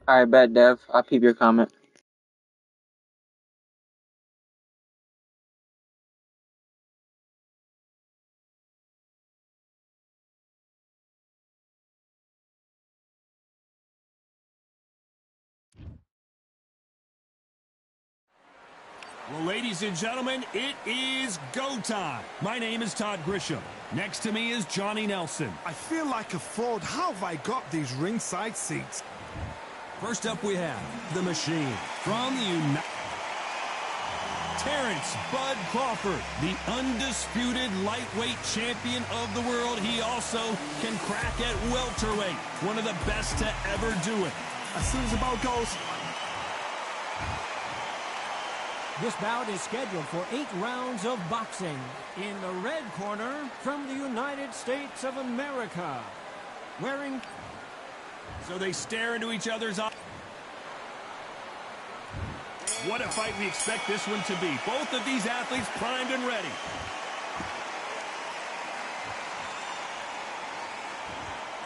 All right, bet, Dev. I'll peep your comment. Well, ladies and gentlemen, it is go time. My name is Todd Grisham. Next to me is Johnny Nelson. I feel like a fraud. How have I got these ringside seats? First up, we have the Machine from the Terrence Bud Crawford, the undisputed lightweight champion of the world. He also can crack at welterweight, one of the best to ever do it. As soon as the ball goes. This bout is scheduled for 8 rounds of boxing. In the red corner, from the United States of America, wearing... So they stare into each other's eyes. What a fight we expect this one to be. Both of these athletes primed and ready.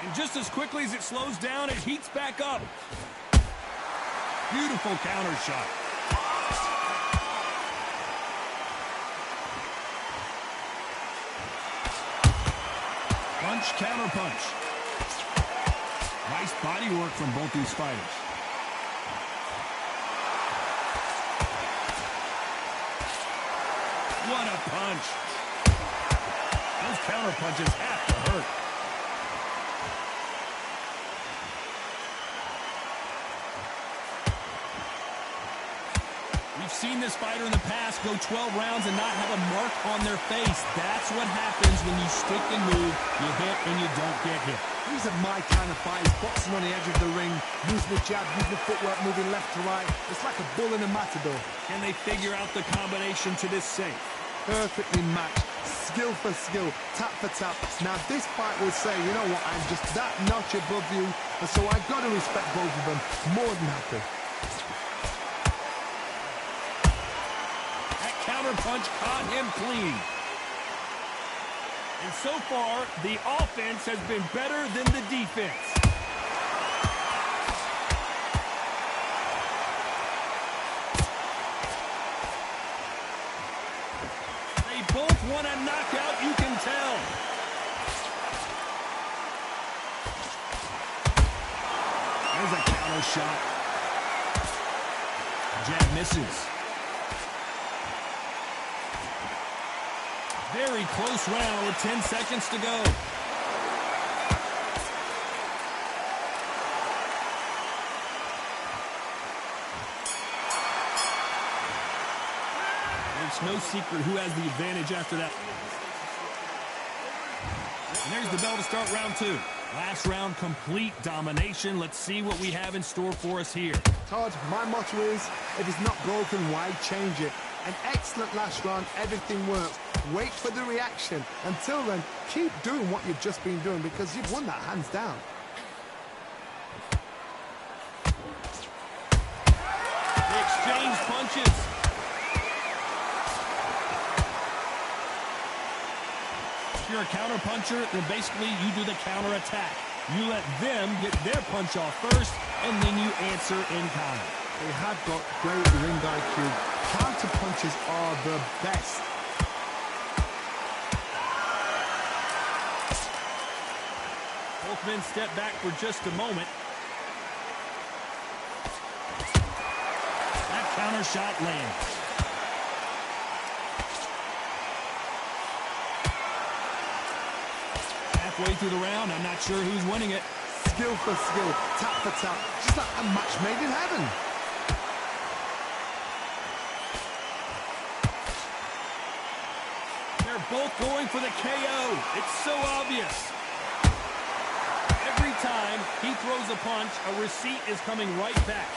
And just as quickly as it slows down, it heats back up. Beautiful counter shot. Punch, counter punch. Nice body work from both these fighters. What a punch. Those counter punches have to hurt. We've seen this fighter in the past go 12 rounds and not have a mark on their face. That's what happens when you stick and move, you hit and you don't get hit. These are my kind of fights, boxing on the edge of the ring, using the jab, using the footwork, moving left to right. It's like a bull in a matador. Can they figure out the combination to this safe? Perfectly matched, skill for skill, tap for tap. Now this fight will say, you know what, I'm just that notch above you, and so I've got to respect both of them. More than happy. That counter punch caught him clean. And so far, the offense has been better than the defense. They both want a knockout, you can tell. There's a counter shot. Jab misses. Very close round with 10 seconds to go. It's no secret who has the advantage after that. And there's the bell to start round 2. Last round, complete domination. Let's see what we have in store for us here. Todd, my motto is, if it's not broken, why change it? An excellent last round, everything works. Wait for the reaction. Until then, keep doing what you've just been doing because you've won that hands down. They exchange punches. If you're a counter puncher, then basically you do the counter attack. You let them get their punch off first, and then you answer in kind. They have got great ring IQ. Counter punches are the best. Both men step back for just a moment. That counter shot lands. Halfway through the round, I'm not sure who's winning it. Skill for skill, tap for tap, just like a match made in heaven. They're both going for the KO. It's so obvious. Every time he throws a punch, a receipt is coming right back.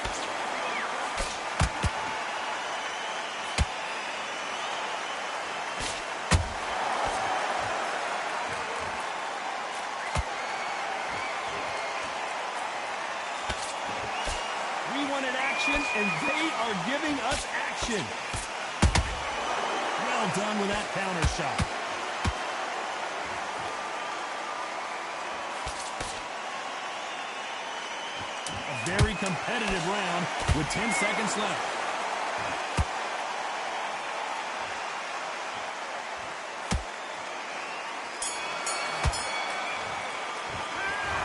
We wanted action, and they are giving us action. Well done with that counter shot. A very competitive round with 10 seconds left.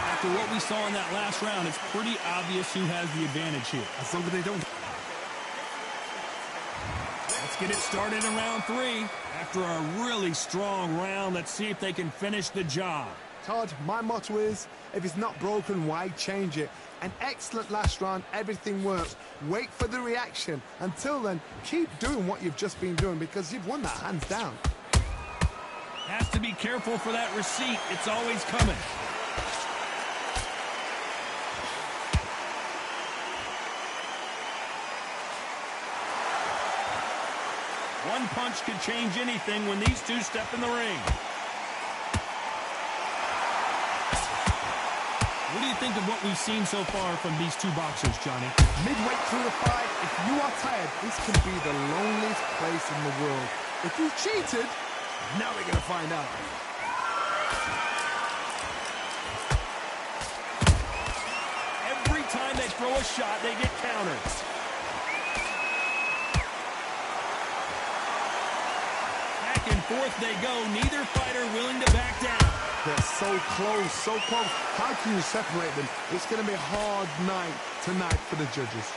After what we saw in that last round, it's pretty obvious who has the advantage here. As long as they don't... Let's get it started in round 3. After a really strong round, let's see if they can finish the job. Todd, my motto is, if it's not broken, why change it? An excellent last round, everything works. Wait for the reaction. Until then, keep doing what you've just been doing because you've won that hands down. Has to be careful for that receipt. It's always coming. One punch could change anything when these two step in the ring. What do you think of what we've seen so far from these two boxers, Johnny? Midway through the fight, if you are tired, this can be the loneliest place in the world. If you cheated, now we're going to find out. Every time they throw a shot, they get countered. Back and forth they go, neither fighter willing to back down. They're so close, so close. How can you separate them? It's going to be a hard night tonight for the judges.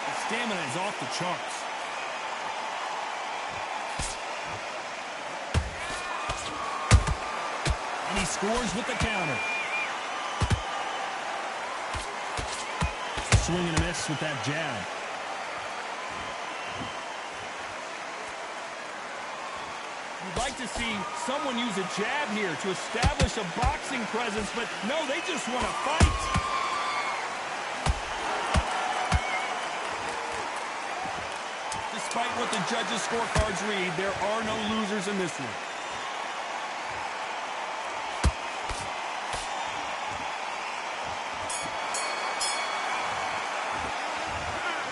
The stamina is off the charts. And he scores with the counter. Swing and a miss with that jab. You'd like to see someone use a jab here to establish a boxing presence, but no, they just want to fight. Despite what the judges' scorecards read, there are no losers in this one.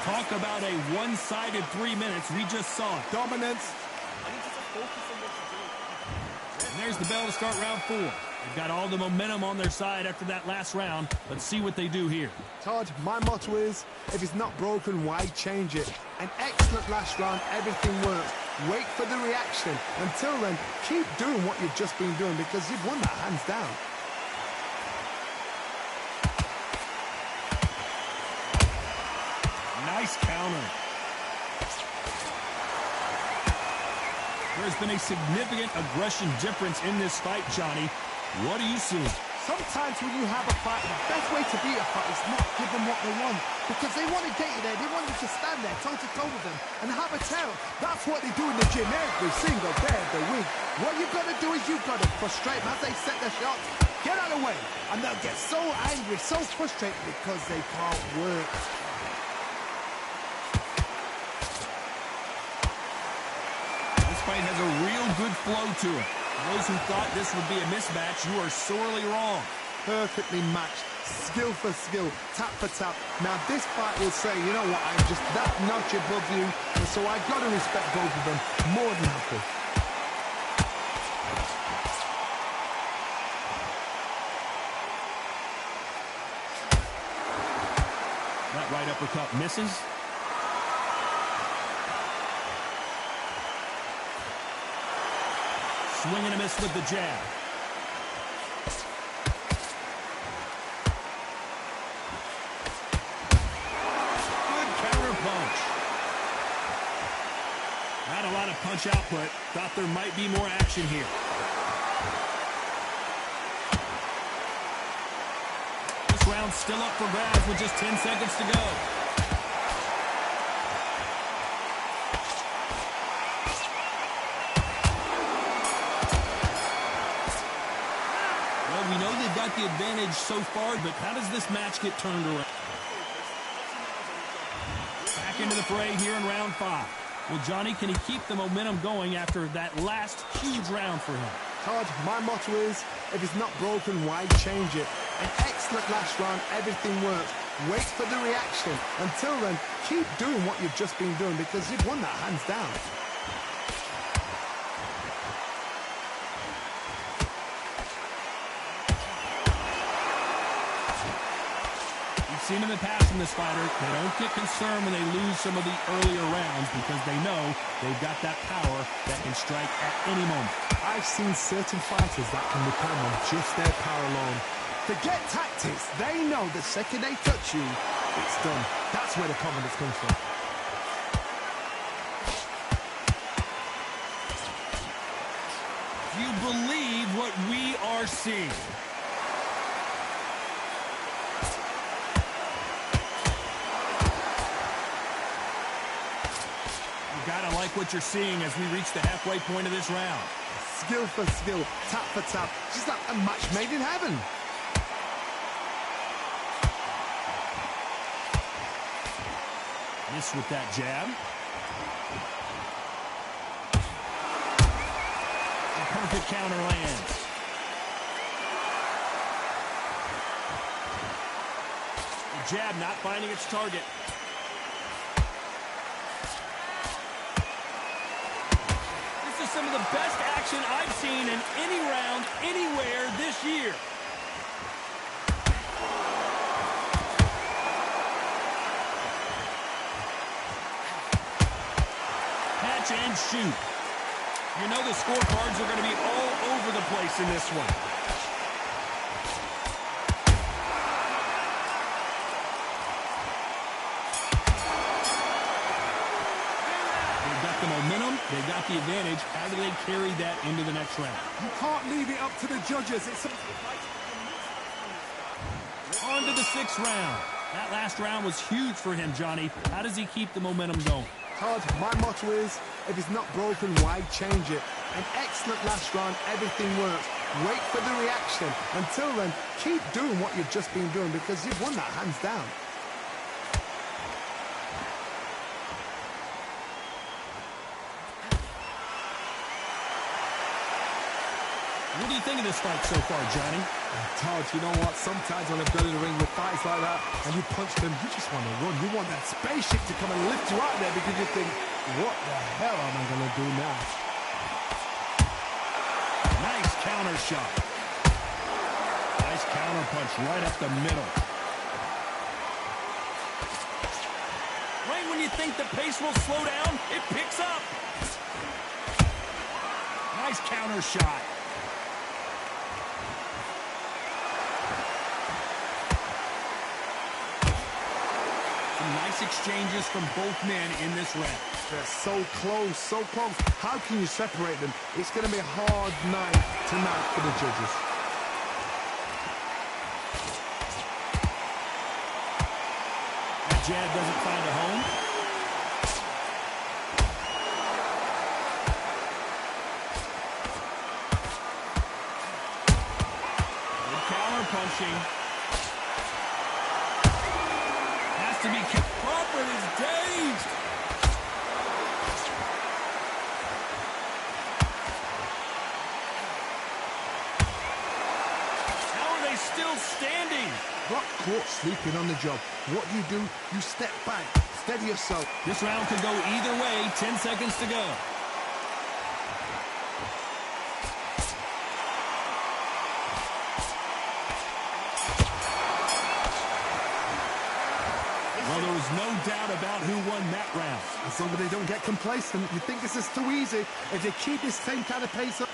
Talk about a one-sided 3 minutes. We just saw it. Dominance. And there's the bell to start round 4. They've got all the momentum on their side after that last round. Let's see what they do here. Todd, my motto is, if it's not broken, why change it? An excellent last round, everything works. Wait for the reaction. Until then, keep doing what you've just been doing because you've won that hands down. Nice counter. There's been a significant aggression difference in this fight, Johnny. What do you see? Sometimes when you have a fight, the best way to beat a fight is not give them what they want. Because they want to get you there. They want you to stand there toe-to-toe with them and have a tell. That's what they do in the gym every single day of the week. What you've got to do is you've got to frustrate them as they set their shots. Get out of the way. And they'll get so angry, so frustrated because they can't work. Fight has a real good flow to it. Those who thought this would be a mismatch, you are sorely wrong. Perfectly matched, skill for skill, tap for tap. Now this fight will say, you know what, I'm just that notch above you, and so I've got to respect both of them more than happy. That right uppercut misses. Swing and a miss with the jab. Good counter punch. Not a lot of punch output. Thought there might be more action here. This round's still up for grabs with just 10 seconds to go. We know they've got the advantage so far, but how does this match get turned around? Back into the fray here in round 5. Well, Johnny, can he keep the momentum going after that last huge round for him? Todd, my motto is, if it's not broken, why change it? An excellent last round, everything works. Wait for the reaction. Until then, keep doing what you've just been doing because you've won that hands down. seen in the past from this fighter, they don't get concerned when they lose some of the earlier rounds because they know they've got that power that can strike at any moment. I've seen certain fighters that can depend on just their power alone. Forget tactics. They know the second they touch you, it's done. That's where the confidence comes from. Do you believe what we are seeing? Gotta like what you're seeing as we reach the halfway point of this round. Skill for skill, tap for tap, just like a match made in heaven. Miss with that jab. A perfect counter lands. The jab not finding its target. Some of the best action I've seen in any round, anywhere this year. Catch and shoot. You know the scorecards are going to be all over the place in this one. Momentum, they got the advantage. How do they carry that into the next round? You can't leave it up to the judges. It's on to the sixth round. That last round was huge for him, Johnny. How does he keep the momentum going? Todd, my motto is, if it's not broken, why change it? An excellent last round, everything works. Wait for the reaction. Until then, keep doing what you've just been doing because you've won that hands down. What do you think of this fight so far, Johnny? Todd, you know what? Sometimes when I've got in the ring with fights like that and you punch them, you just want to run. You want that spaceship to come and lift you out there because you think, what the hell am I going to do now? Nice counter shot. Nice counter punch right up the middle. Right when you think the pace will slow down, it picks up. Nice counter shot. Nice exchanges from both men in this round. They're so close, so close. How can you separate them? It's going to be a hard night tonight for the judges. That jab doesn't find a home. Good counter punching. To be Crawford is dazed. How are they still standing? Got caught sleeping on the job. What do? You step back, steady yourself. This round could go either way. 10 seconds to go. Well, there was no doubt about who won that round. As long as they don't get complacent, you think this is too easy. If they keep this same kind of pace up.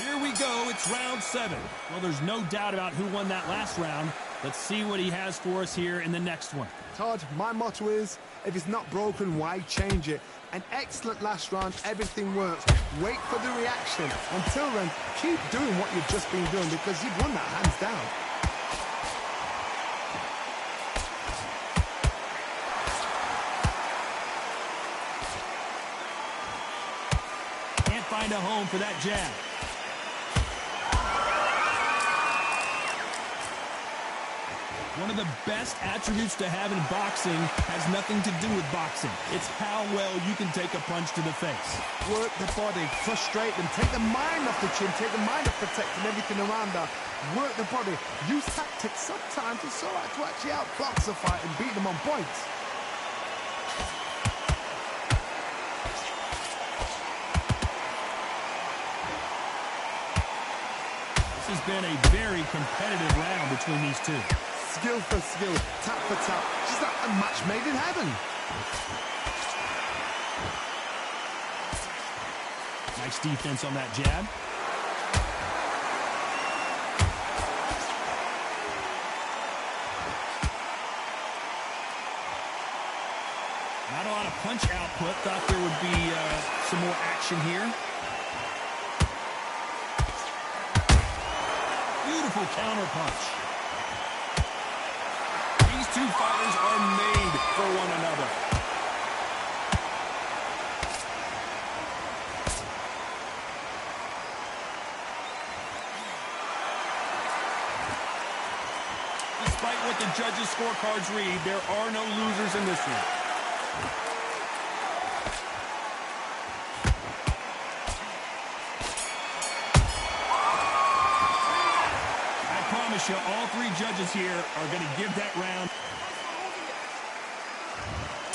Here we go. It's round 7. Well, there's no doubt about who won that last round. Let's see what he has for us here in the next one. Todd, my motto is, if it's not broken, why change it? An excellent last round, everything works. Wait for the reaction. Until then, keep doing what you've just been doing because you've won that hands down. Find a home for that jab. One of the best attributes to have in boxing has nothing to do with boxing. It's how well you can take a punch to the face. Work the body, frustrate them, take the mind off the chin, take the mind off protecting everything around her. Work the body, use tactics. Sometimes it's all right to actually outbox a fight and beat them on points. has been a very competitive round between these two. Skill for skill, tap for tap. Just like a match made in heaven. Nice defense on that jab. Not a lot of punch output. Thought there would be some more action here. Beautiful counter punch. These two fighters are made for one another. Despite what the judges' scorecards read, there are no losers in this one. All three judges here are going to give that round.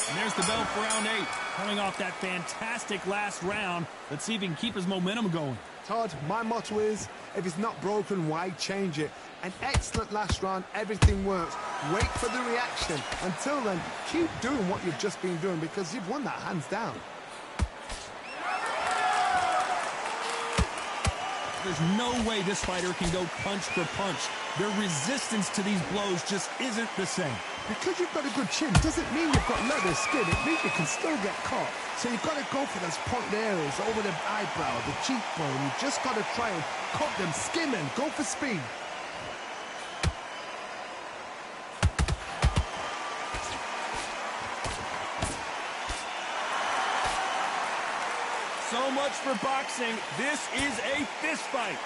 And there's the bell for round 8. Coming off that fantastic last round. Let's see if he can keep his momentum going. Todd, my motto is, if it's not broken, why change it? An excellent last round, everything works. Wait for the reaction. Until then, keep doing what you've just been doing because you've won that hands down. There's no way this fighter can go punch for punch. Their resistance to these blows just isn't the same. Because you've got a good chin doesn't mean you've got leather skin. It means you can still get caught. So you've got to go for those pointed areas over the eyebrow, the cheekbone. You've just got to try and cut them, skim them, go for speed. So much for boxing. This is a fist fight.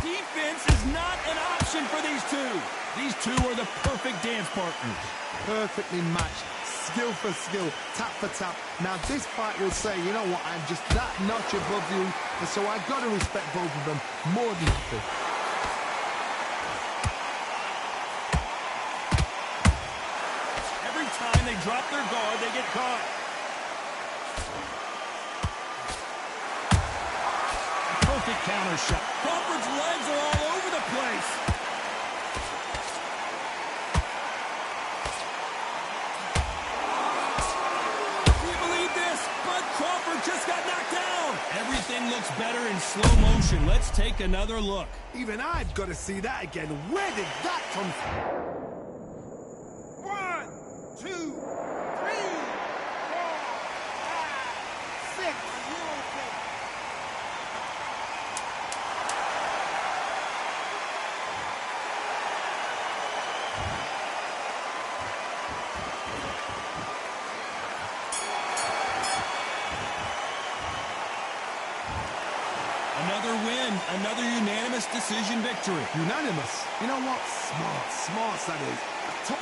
Defense is not an option for these two. These two are the perfect dance partners. Perfectly matched. Skill for skill, tap for tap. Now this fight will say, you know what, I'm just that notch above you, and so I've got to respect both of them more than anything. Time they drop their guard, they get caught. Perfect counter shot. Crawford's legs are all over the place. Can you believe this? Bud Crawford just got knocked down. Everything looks better in slow motion. Let's take another look. Even I've got to see that again. Where did that come from? 1, 2, 3, 4, 5, 6. Another win, another unanimous decision victory. Unanimous. You know what? Smart, that is. Top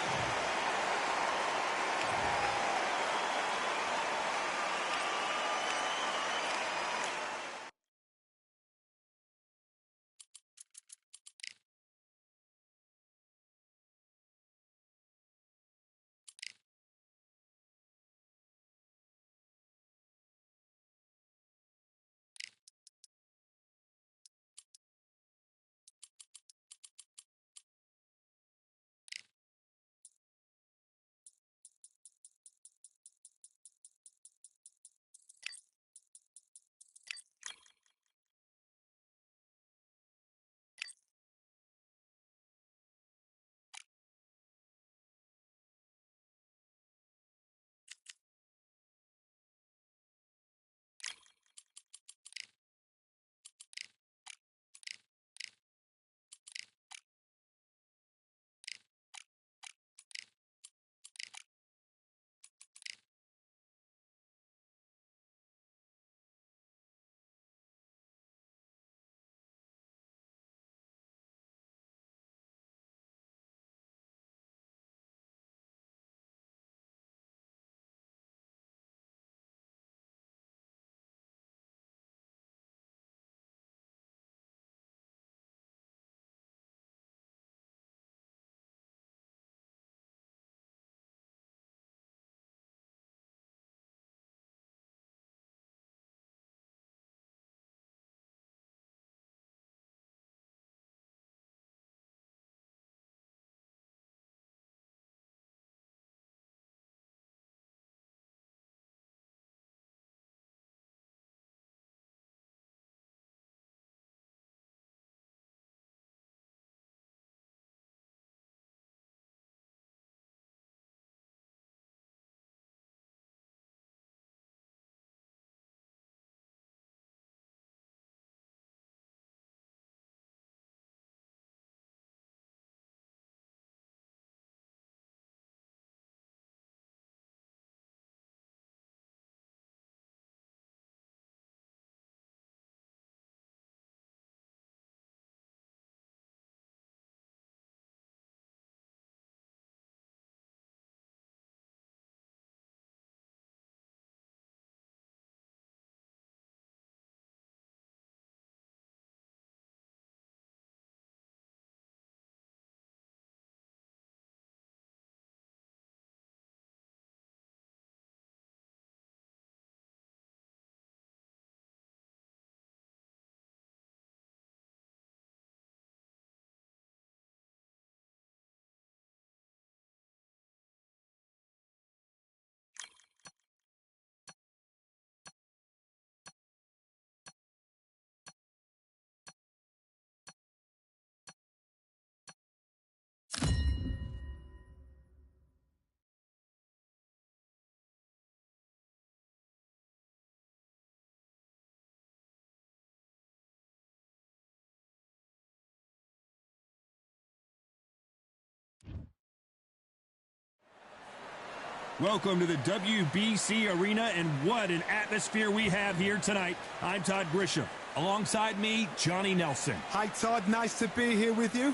Welcome to the WBC Arena, and what an atmosphere we have here tonight. I'm Todd Grisham. Alongside me, Johnny Nelson. Hi, Todd. Nice to be here with you.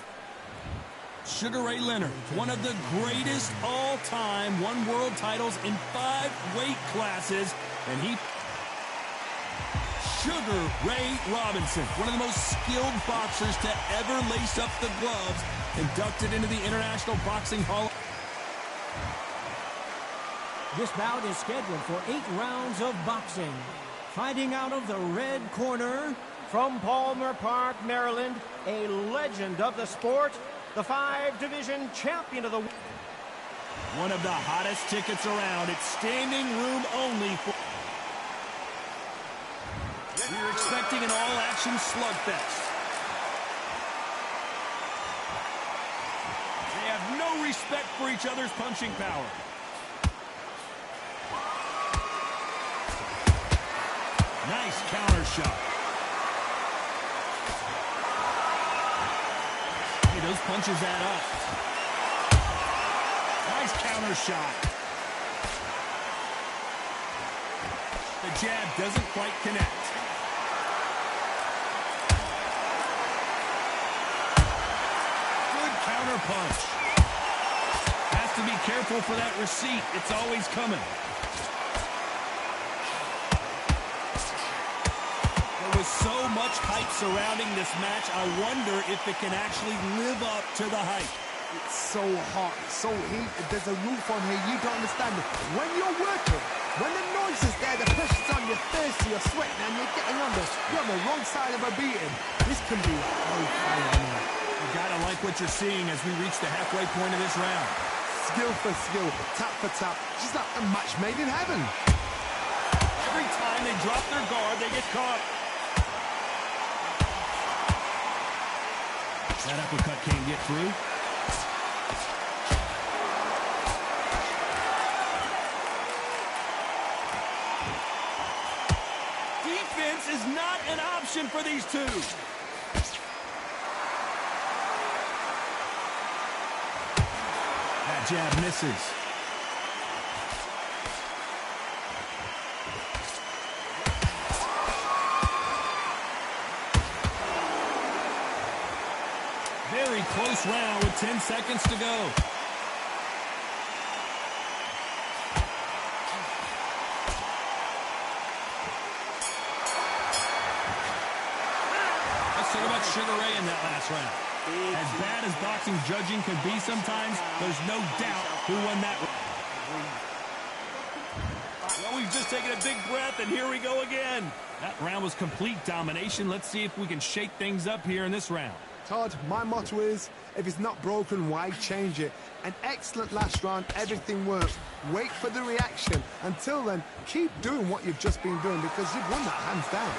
Sugar Ray Leonard, one of the greatest all-time, won world titles in 5 weight classes, and he... Sugar Ray Robinson, one of the most skilled boxers to ever lace up the gloves, inducted into the International Boxing Hall. This bout is scheduled for 8 rounds of boxing. Fighting out of the red corner, from Palmer Park, Maryland, a legend of the sport, the 5-division champion of the... One of the hottest tickets around. It's standing room only for... We're expecting an all-action slugfest. They have no respect for each other's punching power. Nice counter shot. Hey, those punches add up. Nice counter shot. The jab doesn't quite connect. Good counter punch. Has to be careful for that receipt. It's always coming. With so much hype surrounding this match, I wonder if it can actually live up to the hype. It's so hot, so heated. There's a roof on here. You don't understand it. When you're working, when the noise is there, the pressure's on, you're thirsty, you're sweating, and you're getting under. You're on the wrong side of a beating. This can be hellfire, man. You gotta like what you're seeing as we reach the halfway point of this round. Skill for skill, tap for tap. Just like a match made in heaven. Every time they drop their guard, they get caught. That uppercut can't get through. Defense is not an option for these two. That jab misses. Very close round with 10 seconds to go. Let's talk about Sugar Ray in that last round. As bad as boxing judging can be sometimes, there's no doubt who won that round. Well, we've just taken a big breath, and here we go again. That round was complete domination. Let's see if we can shake things up here in this round. Todd, my motto is, if it's not broken, why change it? An excellent last round, everything works. Wait for the reaction. Until then, keep doing what you've just been doing because you've won that hands down.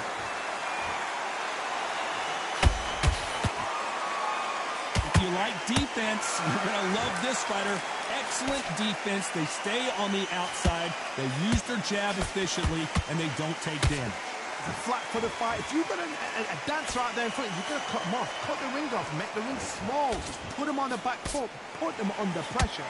If you like defense, you're going to love this fighter. Excellent defense. They stay on the outside. They use their jab efficiently, and they don't take damage. Flat for the fight. If you've got a dancer out there in front, you've got to cut them off. Cut the ring off. Make the ring small. Put them on the back foot. Put them under pressure.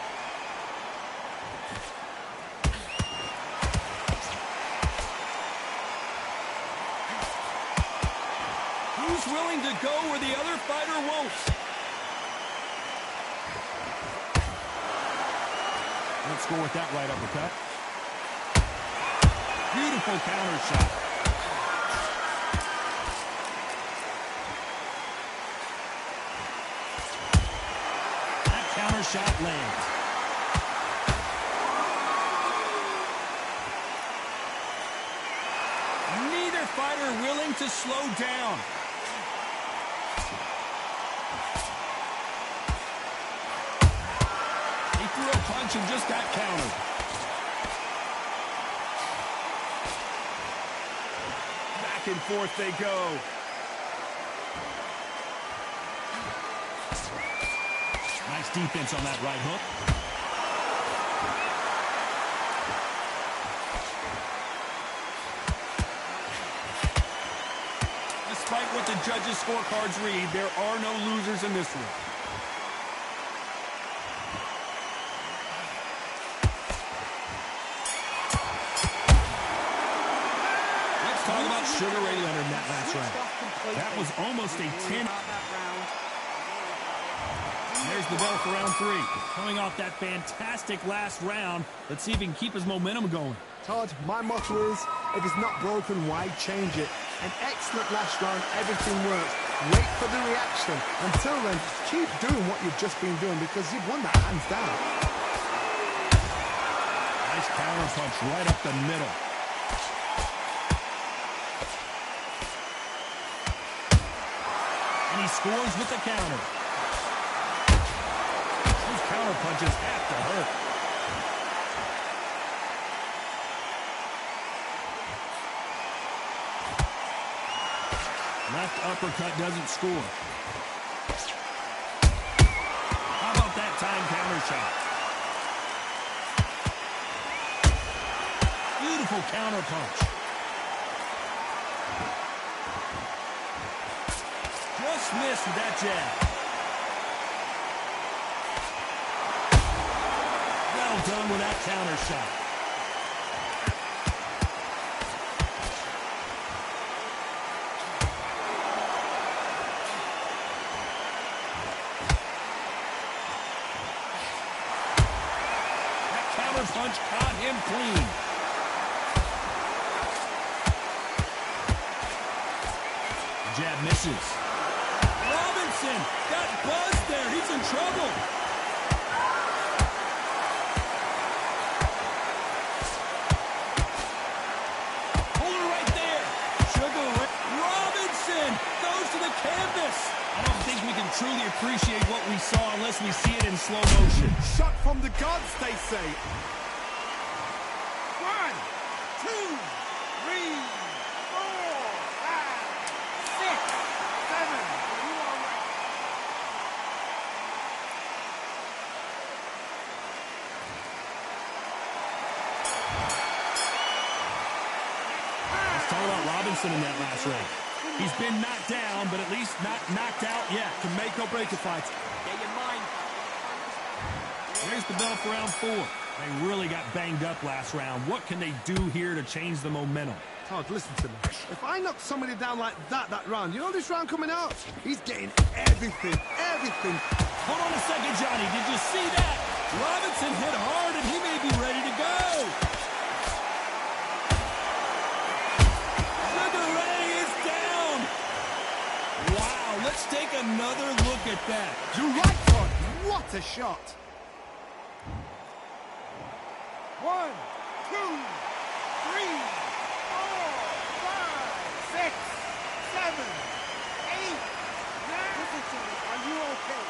Who's willing to go where the other fighter won't? Let's go with that right uppercut. Beautiful counter shot. Counter shot lands. Neither fighter willing to slow down. He threw a punch and just got countered. Back and forth they go. Nice defense on that right hook. Despite what the judges' scorecards read, there are no losers in this one. talk about Sugar Ray Leonard in that last round. That was almost a 10. There's the bell for round 3. Coming off that fantastic last round, let's see if he can keep his momentum going. Todd, my motto is, if it's not broken, why change it? An excellent last round, everything works. Wait for the reaction. Until then, keep doing what you've just been doing because you've won that hands down. Nice counter punch right up the middle. And he scores with the counter. Those counter punches have to hurt. Left uppercut doesn't score. How about that time counter shot? Beautiful counter punch. Just missed with that jab. Well done with that counter shot. That counter punch caught him clean. Jab misses. Robinson got buzzed there. He's in trouble. Hold her right there. Sugar Ray Robinson goes to the canvas. I don't think we can truly appreciate what we saw unless we see it in slow motion. Shot from the gods, they say. 1, 2, 3, 4, 5, 6, 7. Let's talk about Robinson in that last round. He's been knocked down, but at least not knocked out yet. Can make or break a fight. Get your mind. There's the bell for round 4. They really got banged up last round. What can they do here to change the momentum? Todd, listen to me. If I knock somebody down like that round, you know this round coming out? He's getting everything. Hold on a second, Johnny. Did you see that? Robinson hit hard, and he may be ready to go. Sugar Ray is down. Wow, let's take another look at that. You're right, Todd. What a shot. 1, 2, 3, 4, 5, 6, 7, 8, 9. Listen to me. Are you okay?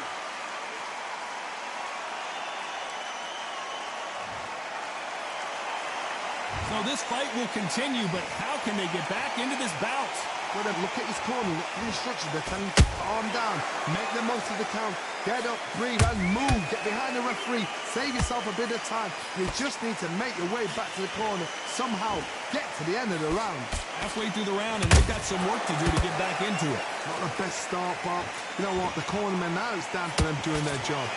So this fight will continue, but how can they get back into this bout? Well, then look at his corner. Look at the instructions. They're telling him to arm down. Make the most of the count. Get up, breathe, and move. Get behind the referee. Save yourself a bit of time. You just need to make your way back to the corner. Somehow get to the end of the round. Halfway through the round, and they've got some work to do to get back into it. Not the best start, but you know what? The cornermen, now it's down to them doing their job.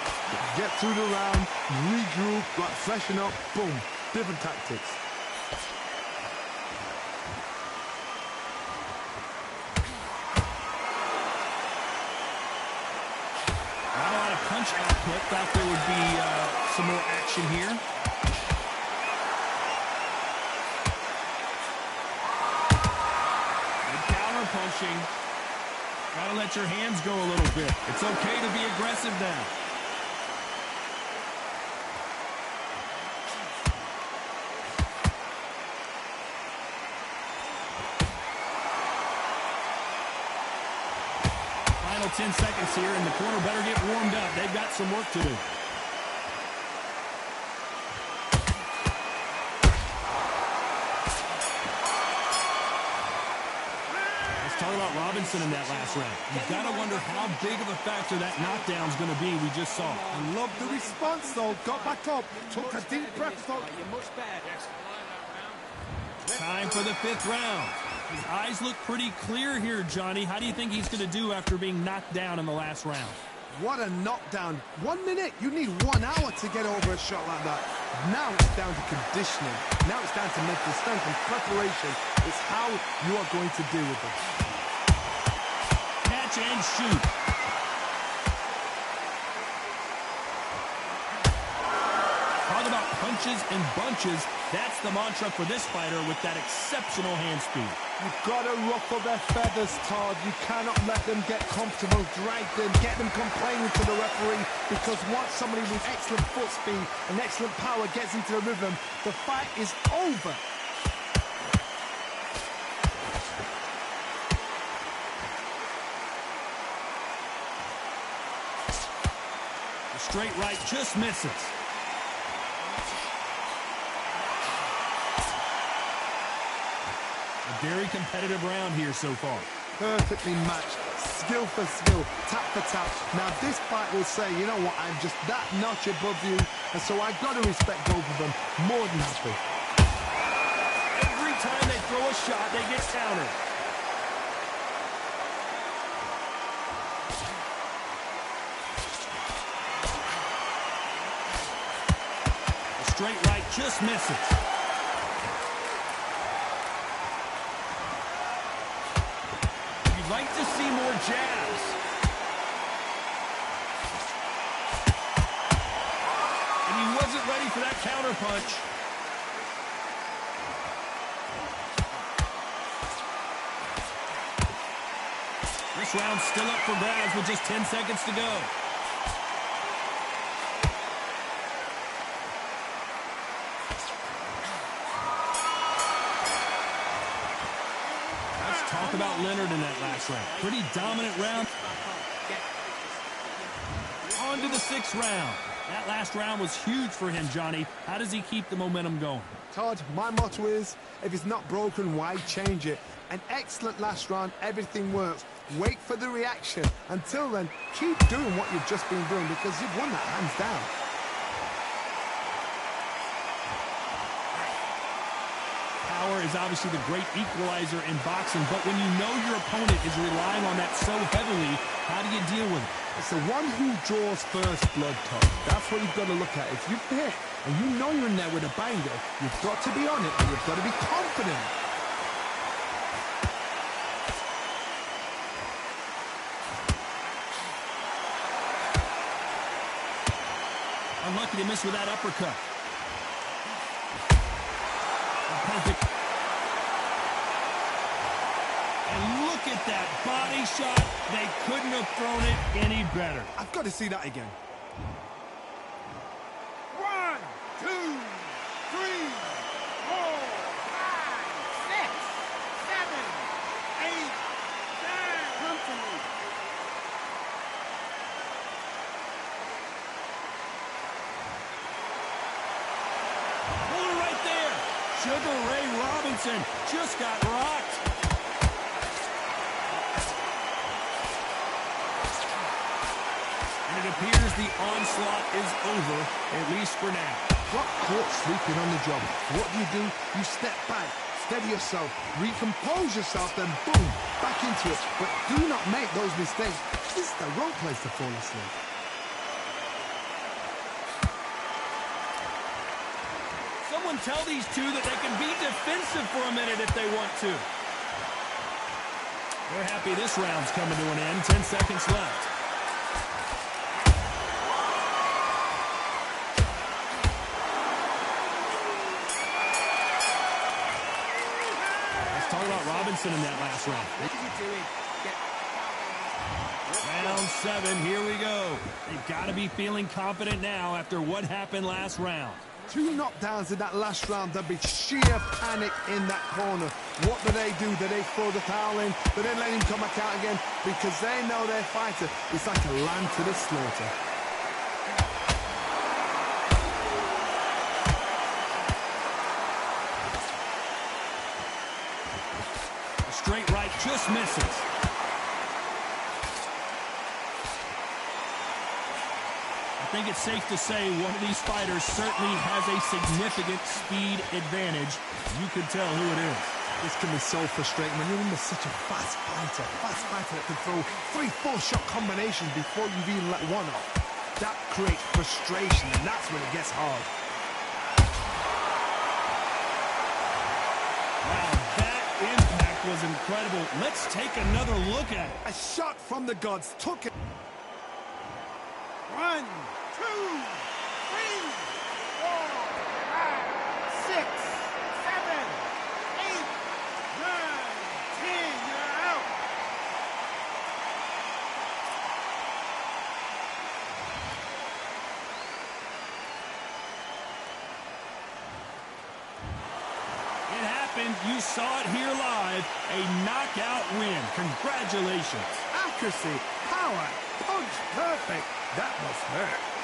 Get through the round, regroup, like freshen up, boom. Different tactics. Not a lot of punch output. Thought there would be some more action here. Good counter punching. Gotta let your hands go a little bit. It's okay to be aggressive now. Final 10 seconds here, and the corner better get warmed up. They've got some work to do. Let's talk about Robinson in that last round. You've got to wonder how big of a factor that knockdown's going to be. We just saw. I love the response, though. Got back up, took a deep breath, though. Time for the 5th round. His eyes look pretty clear here, Johnny. How do you think he's going to do after being knocked down in the last round? What a knockdown. 1 minute. You need 1 hour to get over a shot like that. Now it's down to conditioning. Now it's down to mental strength and preparation. It's how you are going to deal with it. Catch and shoot. Talk about punches and bunches. That's the mantra for this fighter with that exceptional hand speed. You've got to ruffle their feathers, Todd. You cannot let them get comfortable, drag them, get them complaining to the referee, because once somebody with excellent foot speed and excellent power gets into the rhythm, the fight is over. The straight right just misses. Very competitive round here so far. Perfectly matched, skill for skill, tap for tap. Now this fight will say, you know what, I'm just that notch above you, and so I've got to respect both of them more than happy. Every time they throw a shot, they get countered. The straight right just misses. Like to see more jabs. And he wasn't ready for that counter punch. This round's still up for grabs with just 10 seconds to go. Talk about Leonard in that last round. Pretty dominant round. On to the 6th round. That last round was huge for him, Johnny. How does he keep the momentum going? Todd, my motto is, if it's not broken, why change it? An excellent last round, everything works. Wait for the reaction. Until then, keep doing what you've just been doing, because you've won that hands down. Power is obviously the great equalizer in boxing, but when you know your opponent is relying on that so heavily, how do you deal with it? It's the one who draws first blood, Todd. That's what you've got to look at. If you've hit and you know you're in there with a banger, you've got to be on it and you've got to be confident. Unlucky to miss with that uppercut. Perfect. And look at that body shot. They couldn't have thrown it any better. I've got to see that again. 1, 2, 3, 4, 5, 6, 7, 8, 9. Come to me. Hold it right there. Sugar Ray Robinson just got rocked. And it appears the onslaught is over, at least for now. Got caught sleeping on the job. What do? You step back, steady yourself, recompose yourself, then boom, back into it. But do not make those mistakes. This is the wrong place to fall asleep. Someone tell these two that they can be defensive for a minute if they want to. They're happy this round's coming to an end. 10 seconds left. Let's talk about Robinson in that last round. What are you doing? Round 7, here we go. They've got to be feeling confident now after what happened last round. 2 knockdowns in that last round. There'd be sheer panic in that corner. What do? Do they throw the towel in? Do they let him come back out again? Because they know their fighter is like a lamb to the slaughter. A straight right just misses. I think it's safe to say one of these fighters certainly has a significant speed advantage. You can tell who it is. This can be so frustrating when you're under such a fast fighter that can throw 3-4 shot combinations before you've even let one off. That creates frustration, and that's when it gets hard. was incredible. Let's take another look at it. A shot from the gods took it. 1, 2, 3, 4, 5, 6, 7, 8, 9, 10. You're out. It happened. You saw it here live. A knockout win. Congratulations. Accuracy, power, punch, perfect. That must hurt.